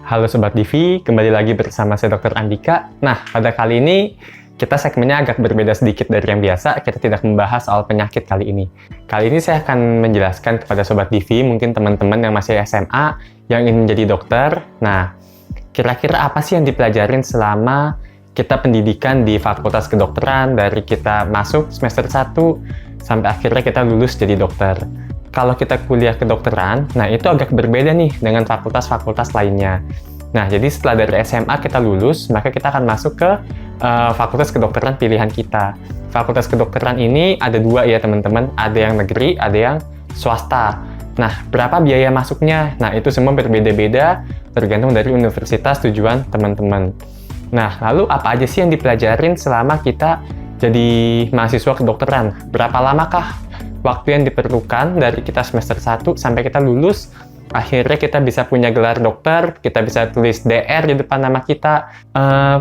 Halo Sobat Divi, kembali lagi bersama saya Dr. Andika. Nah, pada kali ini kita segmennya agak berbeda sedikit dari yang biasa. Kita tidak membahas soal penyakit kali ini. Kali ini saya akan menjelaskan kepada Sobat Divi, mungkin teman-teman yang masih SMA, yang ingin menjadi dokter. Nah, kira-kira apa sih yang dipelajarin selama kita pendidikan di Fakultas Kedokteran, dari kita masuk semester 1 sampai akhirnya kita lulus jadi dokter. Kalau kita kuliah kedokteran, nah itu agak berbeda nih dengan fakultas-fakultas lainnya. Nah, jadi setelah dari SMA kita lulus, maka kita akan masuk ke fakultas kedokteran pilihan kita. Fakultas kedokteran ini ada dua ya teman-teman, ada yang negeri, ada yang swasta. Nah, berapa biaya masuknya? Nah, itu semua berbeda-beda, tergantung dari universitas tujuan teman-teman. Nah, lalu apa aja sih yang dipelajarin selama kita jadi mahasiswa kedokteran? Berapa lamakah waktu yang diperlukan dari kita semester 1 sampai kita lulus, akhirnya kita bisa punya gelar dokter, kita bisa tulis DR di depan nama kita.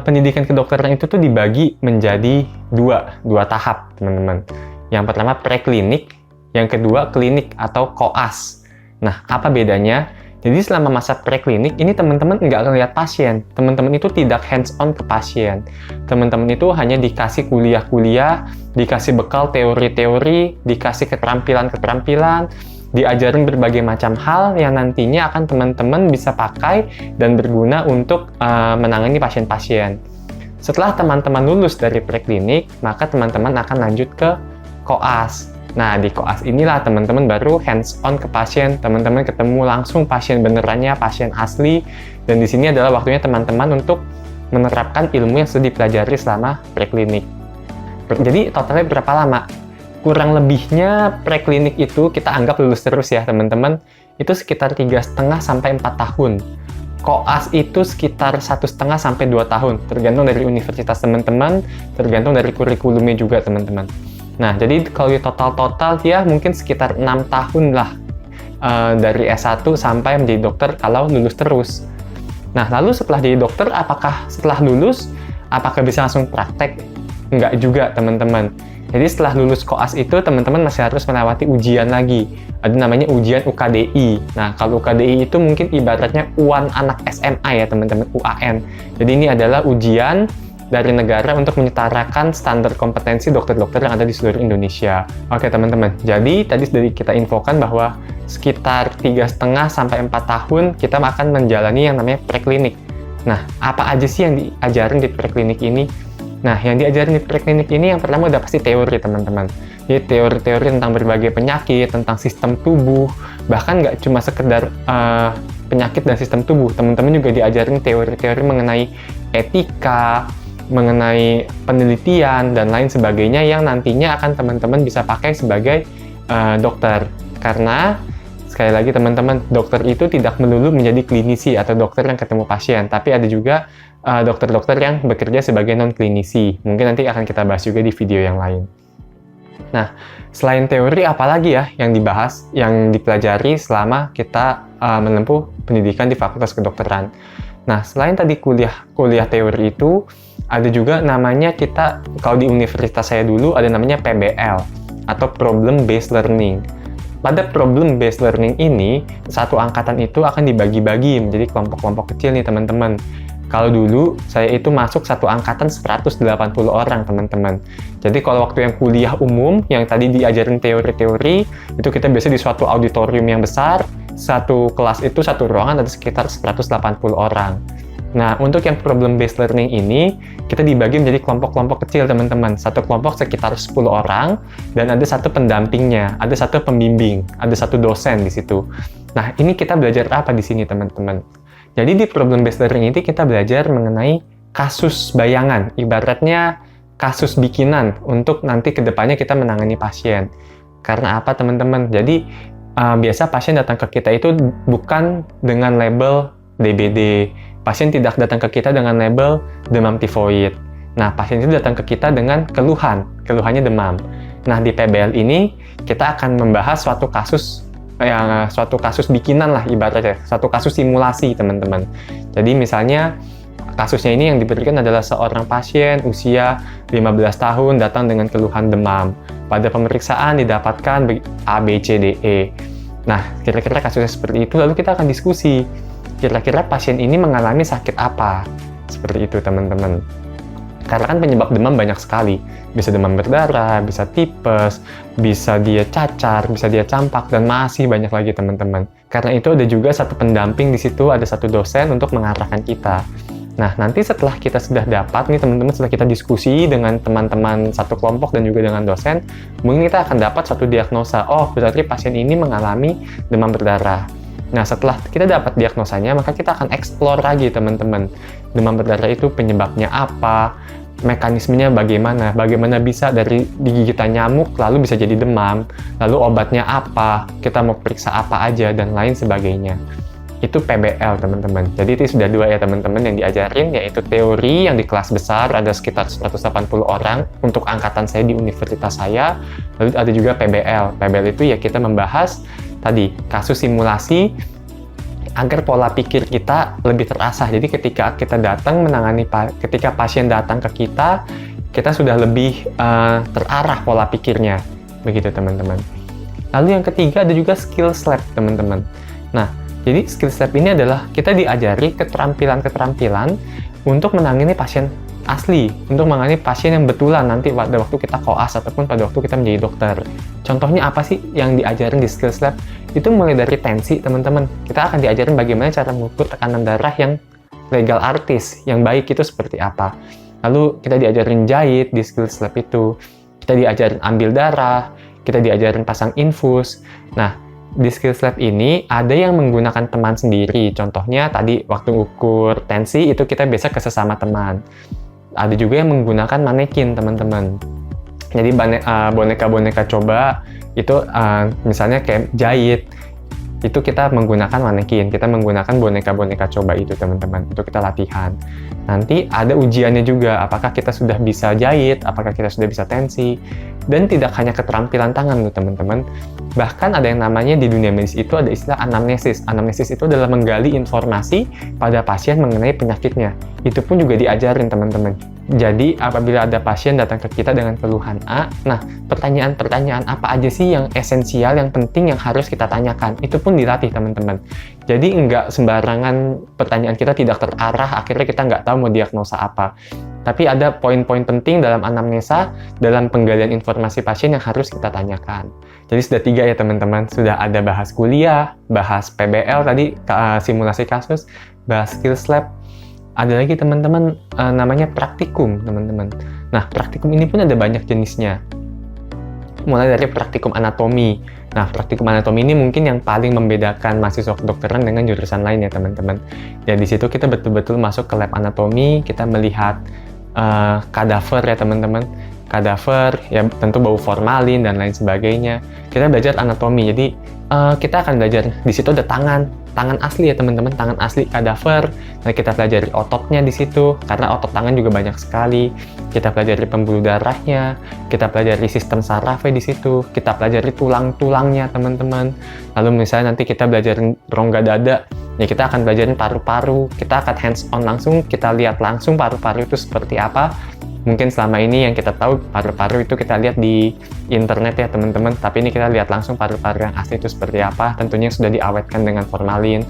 Pendidikan kedokteran itu tuh dibagi menjadi dua tahap, teman-teman. Yang pertama preklinik, yang kedua klinik atau koas. Nah, apa bedanya? Jadi selama masa preklinik ini teman-teman nggak ngeliat pasien, teman-teman itu tidak hands-on ke pasien. Teman-teman itu hanya dikasih kuliah-kuliah, dikasih bekal teori-teori, dikasih keterampilan-keterampilan, diajarin berbagai macam hal yang nantinya akan teman-teman bisa pakai dan berguna untuk menangani pasien-pasien. Setelah teman-teman lulus dari preklinik, maka teman-teman akan lanjut ke koas. Nah, di koas inilah teman-teman baru hands-on ke pasien, teman-teman ketemu langsung pasien benerannya, pasien asli, dan di sini adalah waktunya teman-teman untuk menerapkan ilmu yang sudah dipelajari selama preklinik. Jadi, totalnya berapa lama? Kurang lebihnya preklinik itu kita anggap lulus terus ya, teman-teman. Itu sekitar 3,5 sampai 4 tahun. Koas itu sekitar 1,5 sampai 2 tahun, tergantung dari universitas teman-teman, tergantung dari kurikulumnya juga, teman-teman. Nah, jadi kalau total ya mungkin sekitar 6 tahun lah dari S1 sampai menjadi dokter kalau lulus terus. Nah, lalu setelah jadi dokter, apakah setelah lulus, apakah bisa langsung praktek? Enggak juga, teman-teman. Jadi setelah lulus koas itu, teman-teman masih harus melewati ujian lagi. Ada namanya ujian UKDI. Nah, kalau UKDI itu mungkin ibaratnya UAN anak SMA ya, teman-teman, UAN. Jadi ini adalah ujian dari negara untuk menyetarakan standar kompetensi dokter-dokter yang ada di seluruh Indonesia. Oke teman-teman, jadi tadi sudah kita infokan bahwa sekitar 3,5 sampai 4 tahun kita akan menjalani yang namanya preklinik. Nah, apa aja sih yang diajarin di preklinik ini? Nah, yang diajarin di preklinik ini yang pertama udah pasti teori teman-teman. Jadi teori-teori tentang berbagai penyakit, tentang sistem tubuh, bahkan nggak cuma sekedar penyakit dan sistem tubuh, teman-teman juga diajarin teori-teori mengenai etika, mengenai penelitian dan lain sebagainya yang nantinya akan teman-teman bisa pakai sebagai dokter. Karena sekali lagi teman-teman, dokter itu tidak melulu menjadi klinisi atau dokter yang ketemu pasien, tapi ada juga dokter-dokter yang bekerja sebagai non-klinisi. Mungkin nanti akan kita bahas juga di video yang lain. Nah, selain teori, apalagi ya yang dibahas, yang dipelajari selama kita menempuh pendidikan di Fakultas Kedokteran? Nah, selain tadi kuliah teori itu, ada juga namanya kita, kalau di universitas saya dulu, ada namanya PBL, atau Problem Based Learning. Pada Problem Based Learning ini, satu angkatan itu akan dibagi-bagi menjadi kelompok-kelompok kecil nih, teman-teman. Kalau dulu, saya itu masuk satu angkatan 180 orang, teman-teman. Jadi kalau waktu yang kuliah umum, yang tadi diajarin teori-teori, itu kita biasa di suatu auditorium yang besar, satu kelas itu, satu ruangan ada sekitar 180 orang. Nah, untuk yang problem-based learning ini, kita dibagi menjadi kelompok-kelompok kecil, teman-teman. Satu kelompok sekitar 10 orang, dan ada satu pendampingnya, ada satu pembimbing, ada satu dosen di situ. Nah, ini kita belajar apa di sini, teman-teman? Jadi di problem-based learning ini kita belajar mengenai kasus bayangan, ibaratnya kasus bikinan untuk nanti ke depannya kita menangani pasien. Karena apa, teman-teman? Jadi, biasa pasien datang ke kita itu bukan dengan label DBD. Pasien tidak datang ke kita dengan label demam tifoid. Nah, pasien itu datang ke kita dengan keluhannya demam. Nah, di PBL ini kita akan membahas suatu kasus bikinan lah ibaratnya, suatu kasus simulasi, teman-teman. Jadi misalnya kasusnya ini yang diberikan adalah seorang pasien usia 15 tahun datang dengan keluhan demam. Pada pemeriksaan didapatkan A, B, C, D, E. Nah, kira-kira kasusnya seperti itu, lalu kita akan diskusi. kira-kira pasien ini mengalami sakit apa. Seperti itu teman-teman. Karena kan penyebab demam banyak sekali. Bisa demam berdarah, bisa tipes, bisa dia cacar, bisa dia campak, dan masih banyak lagi teman-teman. Karena itu ada juga satu pendamping di situ, ada satu dosen untuk mengarahkan kita. Nah, nanti setelah kita sudah dapat nih teman-teman, setelah kita diskusi dengan teman-teman satu kelompok dan juga dengan dosen, mungkin kita akan dapat satu diagnosa. Oh, berarti pasien ini mengalami demam berdarah. Nah, setelah kita dapat diagnosanya, maka kita akan explore lagi teman-teman. Demam berdarah itu penyebabnya apa, mekanismenya bagaimana bisa dari gigitan nyamuk lalu bisa jadi demam, lalu obatnya apa, kita mau periksa apa aja, dan lain sebagainya. Itu PBL teman-teman. Jadi itu sudah 2 ya teman-teman yang diajarin, yaitu teori yang di kelas besar, ada sekitar 180 orang untuk angkatan saya di universitas saya. Lalu ada juga PBL. PBL itu ya kita membahas tadi kasus simulasi agar pola pikir kita lebih terasah. Jadi ketika kita datang ketika pasien datang ke kita sudah lebih terarah pola pikirnya. Begitu teman-teman. Lalu yang ketiga ada juga skills lab teman-teman. Nah, jadi skills lab ini adalah kita diajari keterampilan-keterampilan untuk menangani pasien asli, untuk menangani pasien yang betulan nanti pada waktu kita koas ataupun pada waktu kita menjadi dokter. Contohnya apa sih yang diajarin di skills lab? Itu mulai dari tensi teman-teman. Kita akan diajarin bagaimana cara mengukur tekanan darah yang legal artis, yang baik itu seperti apa. Lalu kita diajarin jahit di skills lab itu. Kita diajarin ambil darah, kita diajarin pasang infus. Nah, di skills lab ini ada yang menggunakan teman sendiri. Contohnya tadi waktu ukur tensi itu kita biasa ke sesama teman. Ada juga yang menggunakan manekin teman-teman. Jadi boneka-boneka coba itu misalnya kayak jahit, itu kita menggunakan manekin, kita menggunakan boneka-boneka coba itu teman-teman untuk kita latihan. Nanti ada ujiannya juga, apakah kita sudah bisa jahit, apakah kita sudah bisa tensi, dan tidak hanya keterampilan tangan loh teman-teman. Bahkan ada yang namanya di dunia medis itu ada istilah anamnesis. Anamnesis itu adalah menggali informasi pada pasien mengenai penyakitnya. Itu pun juga diajarin teman-teman. Jadi apabila ada pasien datang ke kita dengan keluhan A, nah pertanyaan-pertanyaan apa aja sih yang esensial, yang penting, yang harus kita tanyakan, itu pun dilatih teman-teman. Jadi nggak sembarangan pertanyaan kita tidak terarah, akhirnya kita nggak tahu mau diagnosa apa. Tapi ada poin-poin penting dalam anamnesa, dalam penggalian informasi pasien yang harus kita tanyakan. Jadi sudah 3 ya teman-teman, sudah ada bahas kuliah, bahas PBL tadi, simulasi kasus, bahas skills lab. Ada lagi teman-teman namanya praktikum teman-teman. Nah, praktikum ini pun ada banyak jenisnya. Mulai dari praktikum anatomi. Nah, praktikum anatomi ini mungkin yang paling membedakan mahasiswa kedokteran dengan jurusan lain ya teman-teman. Ya di situ kita betul-betul masuk ke lab anatomi, kita melihat kadaver ya teman-teman. Kadaver ya tentu bau formalin dan lain sebagainya. Kita belajar anatomi. Jadi kita akan belajar di situ ada tangan asli ya teman-teman, tangan asli kadaver. Nah, kita pelajari ototnya di situ karena otot tangan juga banyak sekali. Kita pelajari pembuluh darahnya, kita pelajari sistem sarafnya di situ, kita pelajari tulang-tulangnya teman-teman. Lalu misalnya nanti kita belajar rongga dada, ya kita akan belajarin paru-paru, kita akan hands on langsung, kita lihat langsung paru-paru itu seperti apa. Mungkin selama ini yang kita tahu paru-paru itu kita lihat di internet ya teman-teman, tapi ini kita lihat langsung paru-paru yang asli itu seperti apa, tentunya sudah diawetkan dengan formalin.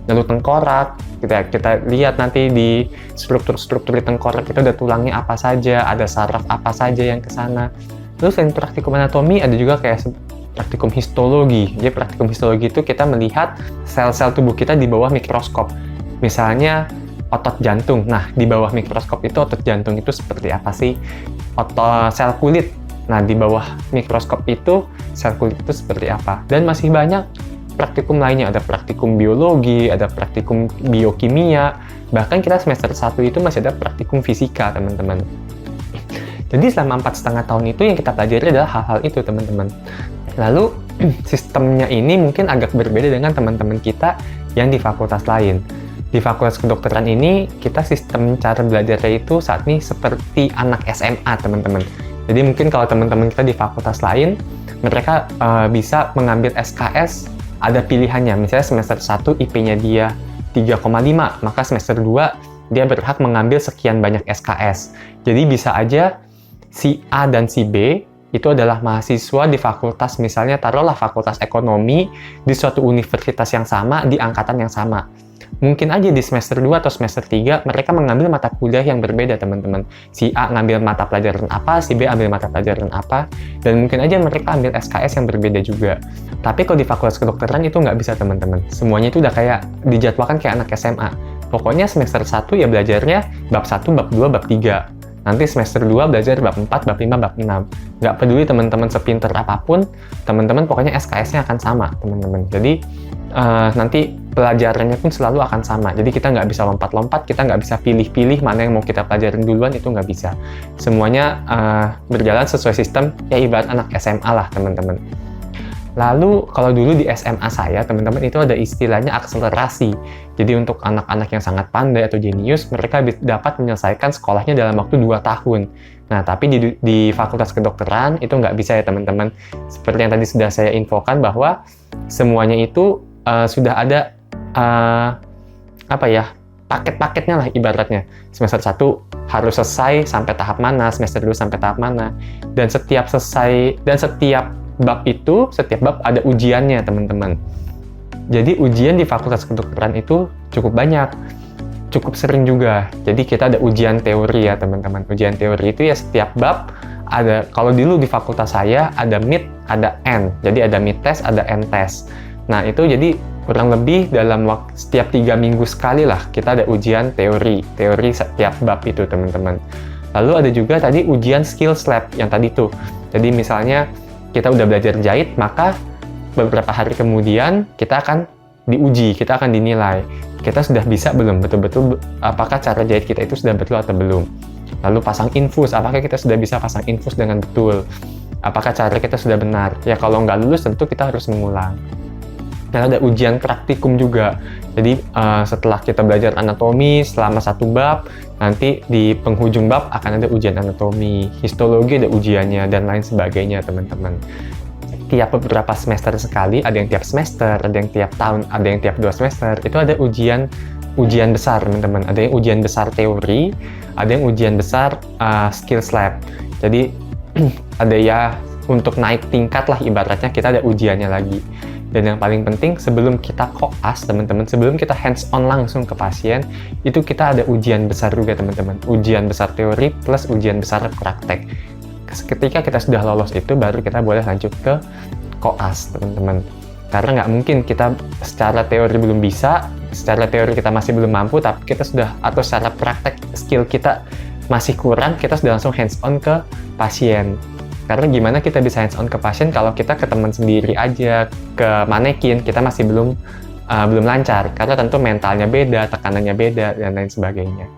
Lalu tengkorak, kita lihat nanti di struktur-struktur di tengkorak itu ada tulangnya apa saja, ada saraf apa saja yang ke sana. Terus selain praktikum anatomi ada juga kayak praktikum histologi. Jadi praktikum histologi itu kita melihat sel-sel tubuh kita di bawah mikroskop. Misalnya otot jantung. Nah, di bawah mikroskop itu otot jantung itu seperti apa sih? Otot sel kulit. Nah, di bawah mikroskop itu sel kulit itu seperti apa? Dan masih banyak praktikum lainnya. Ada praktikum biologi, ada praktikum biokimia. Bahkan kita semester 1 itu masih ada praktikum fisika, teman-teman. Jadi selama 4,5 tahun itu yang kita pelajari adalah hal-hal itu, teman-teman. Lalu, sistemnya ini mungkin agak berbeda dengan teman-teman kita yang di fakultas lain. Di fakultas kedokteran ini, kita sistem cara belajarnya itu saat ini seperti anak SMA, teman-teman. Jadi mungkin kalau teman-teman kita di fakultas lain, mereka bisa mengambil SKS, ada pilihannya. Misalnya semester 1 IP-nya dia 3,5, maka semester 2 dia berhak mengambil sekian banyak SKS. Jadi bisa aja si A dan si B itu adalah mahasiswa di fakultas, misalnya taruhlah fakultas ekonomi di suatu universitas yang sama, di angkatan yang sama. Mungkin aja di semester 2 atau semester 3 mereka mengambil mata kuliah yang berbeda, teman-teman. Si A ngambil mata pelajaran apa, si B ambil mata pelajaran apa, dan mungkin aja mereka ambil SKS yang berbeda juga. Tapi kalau di Fakultas Kedokteran itu nggak bisa, teman-teman. Semuanya itu udah kayak dijadwalkan kayak anak SMA. Pokoknya semester 1 ya belajarnya bab 1, bab 2, bab 3. Nanti semester 2 belajar bab 4, bab 5, bab 6. Nggak peduli teman-teman sepinter apapun, teman-teman pokoknya SKS-nya akan sama, teman-teman. Jadi nanti pelajarannya pun selalu akan sama. Jadi kita nggak bisa lompat-lompat, kita nggak bisa pilih-pilih mana yang mau kita pelajarin duluan, itu nggak bisa. Semuanya berjalan sesuai sistem, ya ibarat anak SMA lah, teman-teman. Lalu kalau dulu di SMA saya, teman-teman, itu ada istilahnya akselerasi. Jadi untuk anak-anak yang sangat pandai atau jenius, mereka dapat menyelesaikan sekolahnya dalam waktu 2 tahun. Nah, tapi di Fakultas Kedokteran itu nggak bisa ya, teman-teman. Seperti yang tadi sudah saya infokan bahwa semuanya itu sudah ada paket-paketnya lah ibaratnya. Semester 1 harus selesai sampai tahap mana, semester 2 sampai tahap mana. Dan setiap bab ada ujiannya, teman-teman. Jadi ujian di Fakultas Kedokteran itu cukup banyak, cukup sering juga. Jadi kita ada ujian teori ya, teman-teman. Ujian teori itu ya setiap bab ada, kalau dulu di fakultas saya ada mid, ada end. Jadi ada mid test, ada end test. Nah, itu jadi kurang lebih dalam setiap 3 minggu sekali lah kita ada ujian teori setiap bab itu, teman-teman. Lalu ada juga tadi ujian skills lab yang tadi tuh. Jadi misalnya kita udah belajar jahit, maka beberapa hari kemudian kita akan diuji, kita akan dinilai. Kita sudah bisa belum betul-betul, apakah cara jahit kita itu sudah betul atau belum. Lalu pasang infus, apakah kita sudah bisa pasang infus dengan betul. Apakah cara kita sudah benar. Ya kalau nggak lulus tentu kita harus mengulang. Dan ada ujian praktikum juga. Jadi setelah kita belajar anatomi selama 1 bab, nanti di penghujung bab akan ada ujian anatomi, histologi ada ujiannya, dan lain sebagainya, teman-teman. Tiap beberapa semester sekali, ada yang tiap semester, ada yang tiap tahun, ada yang tiap 2 semester, itu ada ujian besar, teman-teman. Ada yang ujian besar teori, ada yang ujian besar skills lab. Jadi ada ya untuk naik tingkat lah ibaratnya, kita ada ujiannya lagi. Dan yang paling penting, sebelum kita koas, teman-teman, sebelum kita hands-on langsung ke pasien, itu kita ada ujian besar juga, teman-teman. Ujian besar teori plus ujian besar praktek. Ketika kita sudah lolos itu, baru kita boleh lanjut ke koas, teman-teman. Karena nggak mungkin kita secara teori belum bisa, secara teori kita masih belum mampu, tapi kita sudah, atau secara praktek skill kita masih kurang, kita sudah langsung hands-on ke pasien. Karena gimana kita bisa hands-on ke pasien kalau kita ke teman sendiri aja, ke manekin, kita masih belum lancar. Karena tentu mentalnya beda, tekanannya beda, dan lain sebagainya.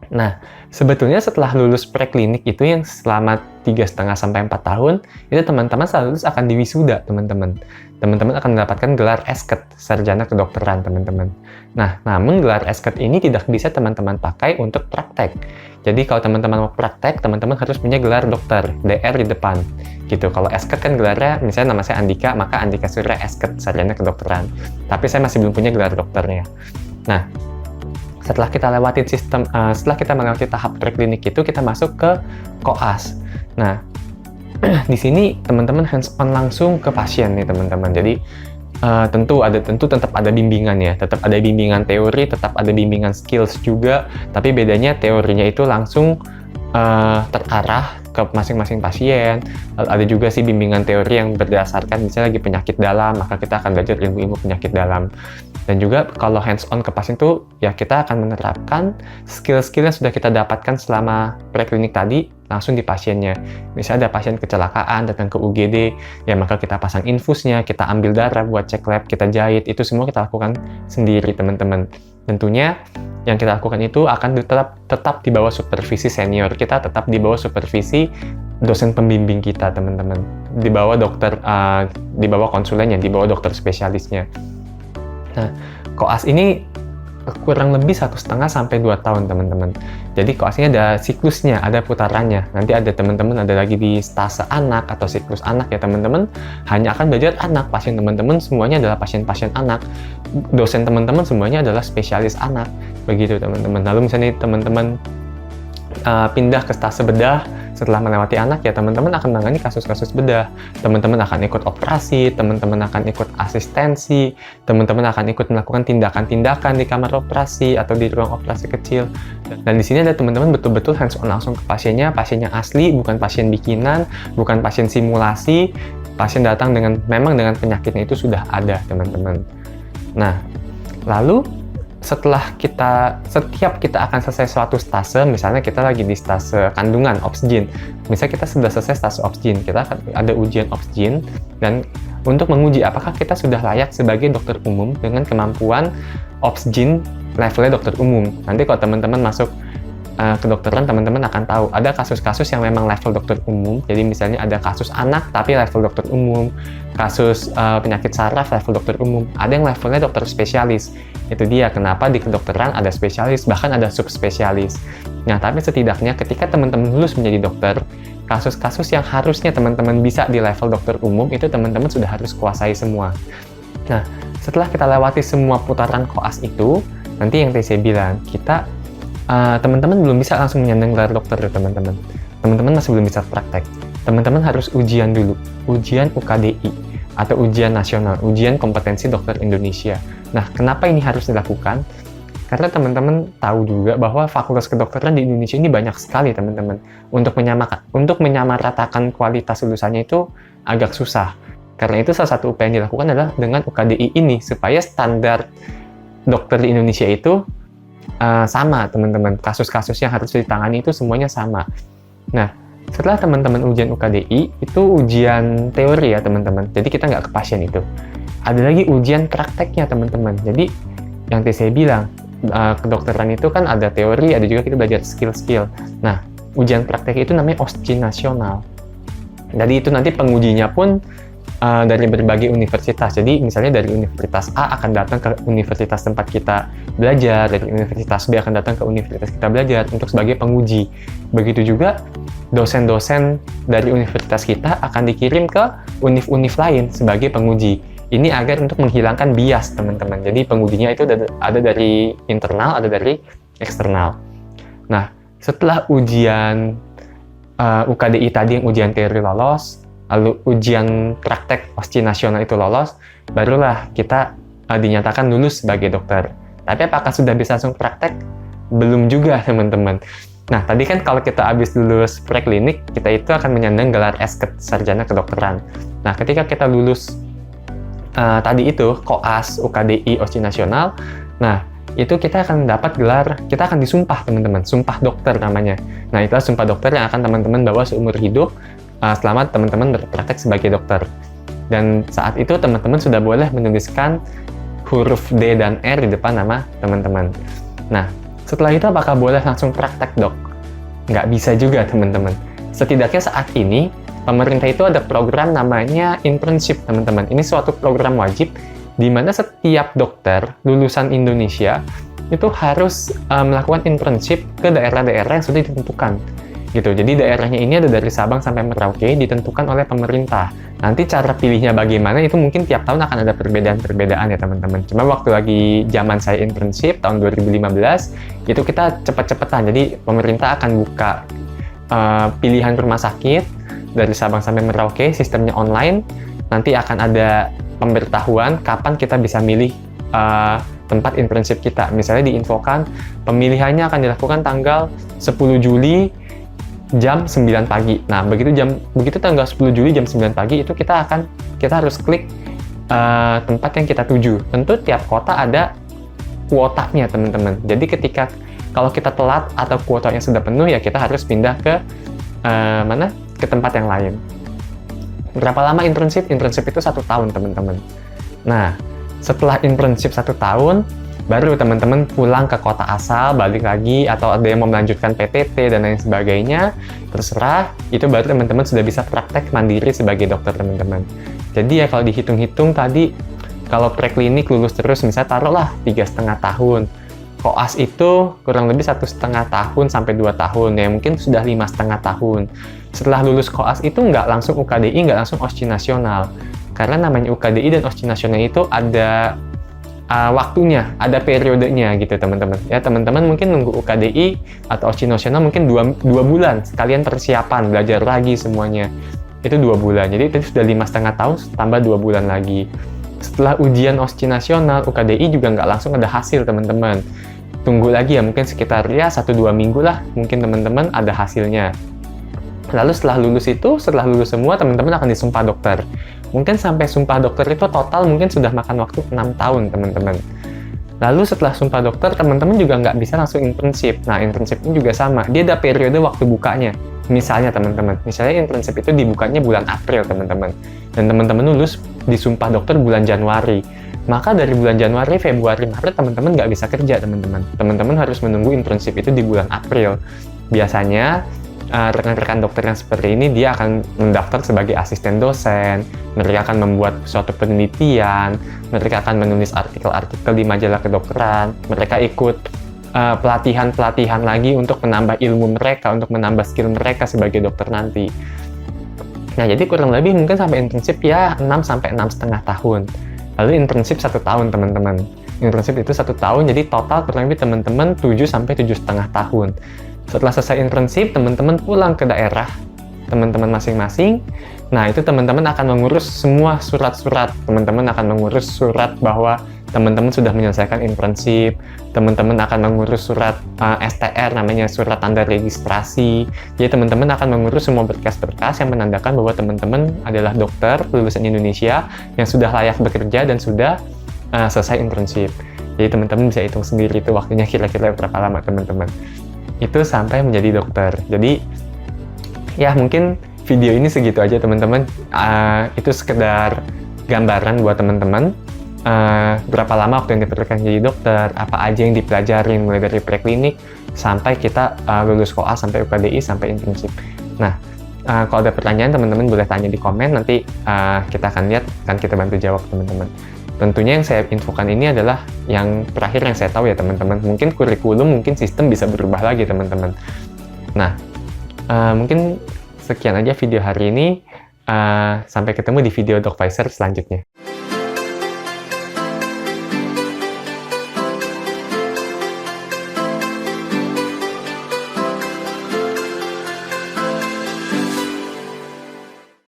Nah, sebetulnya setelah lulus preklinik itu yang selama 3,5 sampai 4 tahun, itu teman-teman setelah lulus akan diwisuda, teman-teman. Teman-teman akan mendapatkan gelar esket, sarjana kedokteran, teman-teman. Nah, namun gelar esket ini tidak bisa teman-teman pakai untuk praktek. Jadi kalau teman-teman mau praktek, teman-teman harus punya gelar dokter, DR di depan. Gitu. Kalau esket kan gelarnya, misalnya nama saya Andika, maka Andika Surya esket, sarjana kedokteran. Tapi saya masih belum punya gelar dokternya. Nah, setelah kita lewatin setelah kita melewati tahap preklinik itu, kita masuk ke koas. Nah, di sini teman-teman hands-on langsung ke pasien nih, teman-teman. Jadi tentu tetap ada bimbingan ya, tetap ada bimbingan teori, tetap ada bimbingan skills juga, tapi bedanya teorinya itu langsung terarah ke masing-masing pasien. Lalu ada juga sih bimbingan teori yang berdasarkan misalnya lagi penyakit dalam, maka kita akan belajar ilmu-ilmu penyakit dalam. Dan juga kalau hands-on ke pasien itu, ya kita akan menerapkan skill-skill yang sudah kita dapatkan selama preklinik tadi langsung di pasiennya. Misalnya ada pasien kecelakaan, datang ke UGD, ya maka kita pasang infusnya, kita ambil darah buat cek lab, kita jahit, itu semua kita lakukan sendiri, teman-teman. Tentunya yang kita lakukan itu akan tetap di bawah supervisi senior kita, tetap di bawah supervisi dosen pembimbing kita, teman-teman. Di bawah dokter, di bawah konsulennya, di bawah dokter spesialisnya. Nah, koas ini kurang lebih 1,5 sampai 2 tahun, teman-teman. Jadi koas ini ada siklusnya, ada putarannya. Nanti ada teman-teman ada lagi di stase anak atau siklus anak ya, teman-teman. Hanya akan belajar anak, pasien teman-teman semuanya adalah pasien-pasien anak. Dosen teman-teman semuanya adalah spesialis anak. Begitu, teman-teman. Lalu misalnya teman-teman pindah ke stase bedah, Setelah melewati anak, ya teman-teman akan menangani kasus-kasus bedah. Teman-teman akan ikut operasi, teman-teman akan ikut asistensi, teman-teman akan ikut melakukan tindakan-tindakan di kamar operasi atau di ruang operasi kecil. Dan di sini ada teman-teman betul-betul hands-on langsung ke pasiennya asli, bukan pasien bikinan, bukan pasien simulasi. Pasien datang memang dengan penyakitnya itu sudah ada, teman-teman. Nah, lalu setiap kita akan selesai suatu stase, misalnya kita lagi di stase kandungan obsgin, misalnya kita sudah selesai stase obsgin, kita akan ada ujian obsgin, dan untuk menguji apakah kita sudah layak sebagai dokter umum dengan kemampuan obsgin levelnya dokter umum. Nanti kalau teman-teman masuk kedokteran, teman-teman akan tahu ada kasus-kasus yang memang level dokter umum. Jadi misalnya ada kasus anak tapi level dokter umum, kasus penyakit saraf level dokter umum, ada yang levelnya dokter spesialis. Itu dia kenapa di kedokteran ada spesialis, bahkan ada subspesialis. Nah, tapi setidaknya ketika teman-teman lulus menjadi dokter, kasus-kasus yang harusnya teman-teman bisa di level dokter umum itu teman-teman sudah harus kuasai semua. Nah, setelah kita lewati semua putaran koas itu, nanti yang TC bilang, teman-teman belum bisa langsung menyandang gelar dokter, teman-teman. Teman-teman masih belum bisa praktek. Teman-teman harus ujian dulu, ujian UKDI atau ujian nasional, ujian kompetensi dokter Indonesia. Nah, kenapa ini harus dilakukan? Karena teman-teman tahu juga bahwa fakultas kedokteran di Indonesia ini banyak sekali, teman-teman. Untuk menyamaratakan kualitas lulusannya itu agak susah. Karena itu salah satu upaya yang dilakukan adalah dengan UKDI ini, supaya standar dokter di Indonesia itu sama, teman-teman. Kasus-kasus yang harus ditangani itu semuanya sama. Nah, setelah teman-teman ujian UKDI, itu ujian teori ya, teman-teman. Jadi kita nggak ke pasien itu. Ada lagi ujian prakteknya, teman-teman. Jadi, yang saya bilang, kedokteran itu kan ada teori, ada juga kita belajar skill-skill. Nah, ujian praktek itu namanya OSCE nasional. Jadi itu nanti pengujinya pun dari berbagai universitas. Jadi misalnya dari Universitas A akan datang ke universitas tempat kita belajar, dari Universitas B akan datang ke universitas kita belajar untuk sebagai penguji. Begitu juga dosen-dosen dari universitas kita akan dikirim ke univ-univ lain sebagai penguji. Ini agar untuk menghilangkan bias, teman-teman. Jadi pengujinya itu ada dari internal, ada dari eksternal. Nah, setelah ujian UKDI tadi yang ujian teori lolos, lalu ujian praktek OSCE nasional itu lolos, barulah kita dinyatakan lulus sebagai dokter. Tapi apakah sudah bisa langsung praktek? Belum juga, teman-teman. Nah, tadi kan kalau kita habis lulus preklinik, kita itu akan menyandang gelar S sarjana kedokteran. Nah, ketika kita lulus tadi itu, koas, UKDI, OSCE nasional, nah, itu kita akan dapat gelar, kita akan disumpah, teman-teman. Sumpah dokter namanya. Nah, itulah sumpah dokter yang akan teman-teman bawa seumur hidup selama teman-teman berpraktek sebagai dokter. Dan saat itu teman-teman sudah boleh menuliskan huruf D dan R di depan nama teman-teman. Nah, setelah itu apakah boleh langsung praktek, dok? Nggak bisa juga, teman-teman. Setidaknya saat ini, pemerintah itu ada program namanya internship, teman-teman. Ini suatu program wajib di mana setiap dokter lulusan Indonesia itu harus melakukan internship ke daerah-daerah yang sudah ditentukan. Gitu. Jadi daerahnya ini ada dari Sabang sampai Merauke, ditentukan oleh pemerintah. Nanti cara pilihnya bagaimana itu mungkin tiap tahun akan ada perbedaan-perbedaan ya, teman-teman. Cuma waktu lagi zaman saya internship tahun 2015, itu kita cepet-cepetan. Jadi pemerintah akan buka pilihan rumah sakit dari Sabang sampai Merauke, sistemnya online. Nanti akan ada pemberitahuan kapan kita bisa milih tempat internship kita. Misalnya diinfokan pemilihannya akan dilakukan tanggal 10 Juli jam 9 pagi. Nah, begitu tanggal 10 Juli jam 9 pagi itu kita harus klik tempat yang kita tuju. Tentu tiap kota ada kuotanya, teman-teman. Jadi kalau kita telat atau kuotanya sudah penuh, ya kita harus pindah ke ke tempat yang lain. Berapa lama internship? Internship itu 1 tahun, teman-teman. Nah, setelah internship 1 tahun, baru teman-teman pulang ke kota asal, balik lagi, atau ada yang mau melanjutkan PTT dan lain sebagainya, terserah, itu baru teman-teman sudah bisa praktek mandiri sebagai dokter, teman-teman. Jadi ya kalau dihitung-hitung tadi, kalau preklinik lulus terus, misalnya taruhlah 3,5 tahun. Koas itu kurang lebih 1,5 tahun sampai 2 tahun, ya mungkin sudah 5,5 tahun. Setelah lulus koas itu nggak langsung UKDI, nggak langsung OSCE nasional. Karena namanya UKDI dan OSCE nasional itu ada waktunya, ada periodenya gitu teman-teman. Ya teman-teman mungkin nunggu UKDI atau OSCE nasional mungkin 2 bulan, sekalian persiapan, belajar lagi semuanya. Itu 2 bulan, jadi itu sudah 5,5 tahun tambah 2 bulan lagi. Setelah ujian OSCE nasional, UKDI juga nggak langsung ada hasil teman-teman. Tunggu lagi ya, mungkin sekitar ya 1-2 minggu lah, mungkin teman-teman ada hasilnya. Lalu setelah lulus semua, teman-teman akan disumpah dokter. Mungkin sampai sumpah dokter itu total mungkin sudah makan waktu 6 tahun, teman-teman. Lalu setelah sumpah dokter, teman-teman juga nggak bisa langsung internship. Nah, internship ini juga sama. Dia ada periode waktu bukanya. Misalnya, teman-teman, internship itu dibukanya bulan April, teman-teman. Dan teman-teman lulus disumpah dokter bulan Januari. Maka dari bulan Januari, Februari, Maret, teman-teman nggak bisa kerja, teman-teman. Teman-teman harus menunggu internship itu di bulan April. Biasanya, rekan-rekan dokter yang seperti ini, dia akan mendaftar sebagai asisten dosen, mereka akan membuat suatu penelitian, mereka akan menulis artikel-artikel di majalah kedokteran, mereka ikut pelatihan-pelatihan lagi untuk menambah ilmu mereka, untuk menambah skill mereka sebagai dokter nanti. Nah, jadi kurang lebih mungkin sampai internship ya 6-6,5 tahun. Lalu internship 1 tahun, teman-teman. Internship itu 1 tahun, jadi total kurang lebih teman-teman 7-7,5 tahun. Setelah selesai internship, teman-teman pulang ke daerah teman-teman masing-masing. Nah, itu teman-teman akan mengurus semua surat-surat. Teman-teman akan mengurus surat bahwa teman-teman sudah menyelesaikan internship. Teman-teman akan mengurus surat STR, namanya surat tanda registrasi. Jadi, teman-teman akan mengurus semua berkas-berkas yang menandakan bahwa teman-teman adalah dokter lulusan Indonesia yang sudah layak bekerja dan sudah selesai internship. Jadi, teman-teman bisa hitung sendiri itu waktunya kira-kira berapa lama, teman-teman. Itu sampai menjadi dokter. Jadi ya mungkin video ini segitu aja, teman-teman. Itu sekedar gambaran buat teman-teman berapa lama waktu yang diperlukan jadi dokter, apa aja yang dipelajarin mulai dari preklinik sampai kita lulus koas, sampai UKDI, sampai internship. Nah, kalau ada pertanyaan, teman-teman boleh tanya di komen, nanti kita akan lihat, akan kita bantu jawab, teman-teman. Tentunya yang saya infokan ini adalah yang terakhir yang saya tahu ya, teman-teman. Mungkin kurikulum, mungkin sistem bisa berubah lagi, teman-teman. Nah, mungkin sekian aja video hari ini. Sampai ketemu di video Dokvisor selanjutnya.